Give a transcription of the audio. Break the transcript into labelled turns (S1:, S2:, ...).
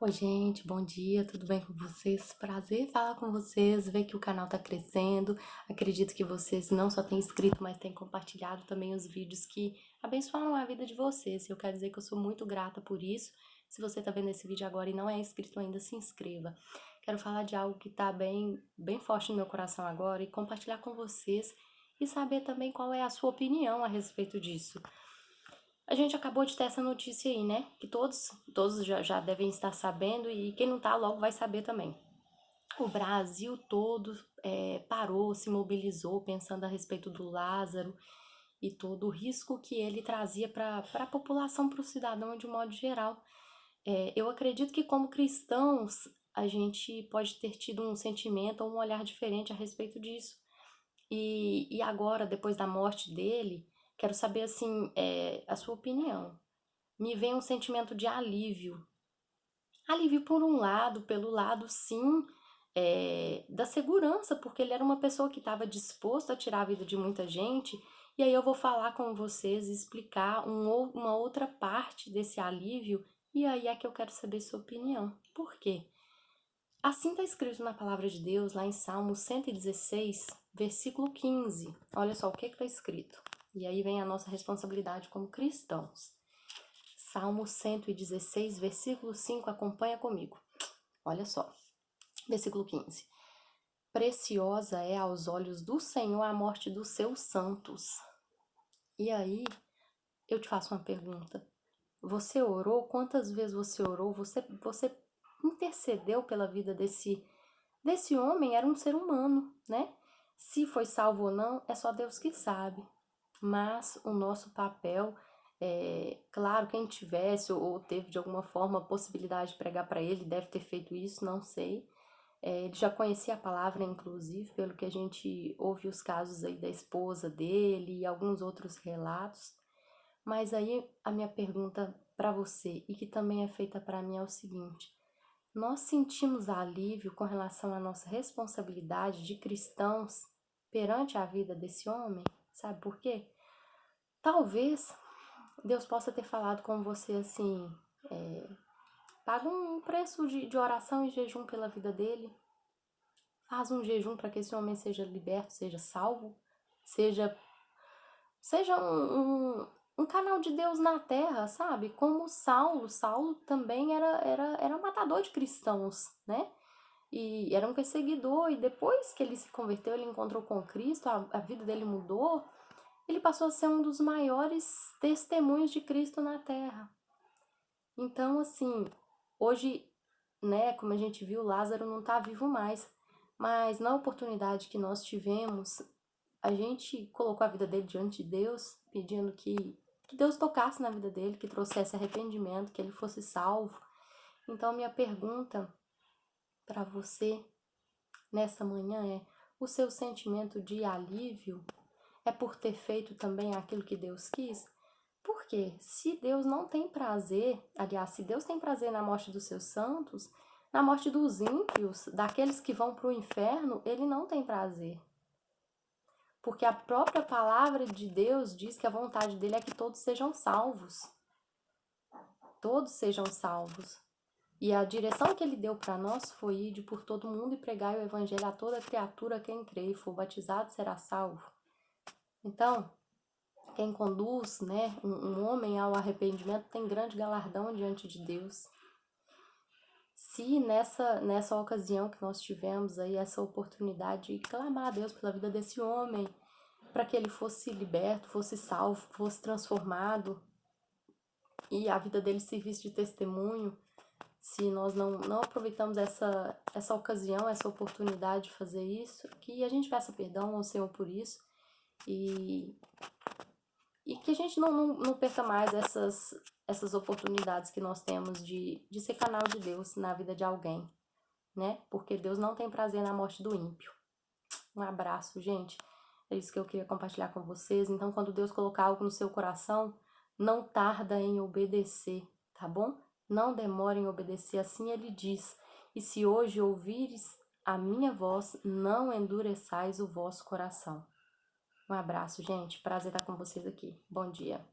S1: Oi, gente, bom dia, tudo bem com vocês? Prazer falar com vocês, ver que o canal tá crescendo. Acredito que vocês não só têm inscrito, mas têm compartilhado também os vídeos que abençoaram a vida de vocês. Eu quero dizer que eu sou muito grata por isso. Se você tá vendo esse vídeo agora e não é inscrito ainda, se inscreva. Quero falar de algo que tá bem forte no meu coração agora e compartilhar com vocês e saber também qual é a sua opinião a respeito disso. A gente acabou de ter essa notícia aí, né? Que todos já devem estar sabendo e quem não tá logo vai saber também. O Brasil todo parou, se mobilizou pensando a respeito do Lázaro e todo o risco que ele trazia para a população, para o cidadão de um modo geral. Eu acredito que como cristãos a gente pode ter tido um sentimento ou um olhar diferente a respeito disso. E agora, depois da morte dele, quero saber assim, a sua opinião. Me vem um sentimento de alívio. Alívio por um lado, pelo lado, sim, da segurança, porque ele era uma pessoa que estava disposto a tirar a vida de muita gente. E aí eu vou falar com vocês, explicar uma outra parte desse alívio, e aí é que eu quero saber sua opinião. Por quê? Assim está escrito na palavra de Deus, lá em Salmo 116, versículo 15. Olha só o que está escrito. E aí vem a nossa responsabilidade como cristãos. Salmo 116, versículo 5, acompanha comigo. Olha só, versículo 15. Preciosa é aos olhos do Senhor a morte dos seus santos. E aí, eu te faço uma pergunta. Você orou? Quantas vezes você orou? Você intercedeu pela vida desse homem? Era um ser humano, né? Se foi salvo ou não, é só Deus que sabe. Mas o nosso papel, claro, quem tivesse ou teve de alguma forma a possibilidade de pregar para ele, deve ter feito isso, não sei. Ele já conhecia a palavra, inclusive, pelo que a gente ouve os casos aí da esposa dele e alguns outros relatos. Mas aí a minha pergunta para você, e que também é feita para mim, é o seguinte: nós sentimos alívio com relação à nossa responsabilidade de cristãos perante a vida desse homem? Sabe por quê? Talvez Deus possa ter falado com você assim, paga um preço de oração e jejum pela vida dele, faz um jejum para que esse homem seja liberto, seja salvo, seja, seja um canal de Deus na terra, sabe? Como Saulo também era matador de cristãos, né? E era um perseguidor, e depois que ele se converteu, ele encontrou com Cristo, a vida dele mudou, ele passou a ser um dos maiores testemunhos de Cristo na terra. Então, assim, hoje, né, como a gente viu, Lázaro não está vivo mais, mas na oportunidade que nós tivemos, a gente colocou a vida dele diante de Deus, pedindo que Deus tocasse na vida dele, que trouxesse arrependimento, que ele fosse salvo. Então, minha pergunta para você nessa manhã é: o seu sentimento de alívio é por ter feito também aquilo que Deus quis? Porque se Deus não tem prazer, aliás, se Deus tem prazer na morte dos seus santos, na morte dos ímpios, daqueles que vão para o inferno, ele não tem prazer. Porque a própria palavra de Deus diz que a vontade dele é que todos sejam salvos. Todos sejam salvos. E a direção que ele deu para nós foi ir por todo mundo e pregar o evangelho a toda criatura. Quem crê e for batizado será salvo. Então, quem conduz, né, um homem ao arrependimento tem grande galardão diante de Deus. Se nessa ocasião que nós tivemos aí essa oportunidade de clamar a Deus pela vida desse homem, para que ele fosse liberto, fosse salvo, fosse transformado e a vida dele servisse de testemunho, se nós não aproveitamos essa ocasião, essa oportunidade de fazer isso, que a gente peça perdão ao Senhor por isso e que a gente não perca mais essas oportunidades que nós temos de ser canal de Deus na vida de alguém, né? Porque Deus não tem prazer na morte do ímpio. Um abraço, gente. É isso que eu queria compartilhar com vocês. Então, quando Deus colocar algo no seu coração, não tarda em obedecer, tá bom? Não demore em obedecer, assim ele diz. E se hoje ouvires a minha voz, não endureçais o vosso coração. Um abraço, gente. Prazer estar com vocês aqui. Bom dia.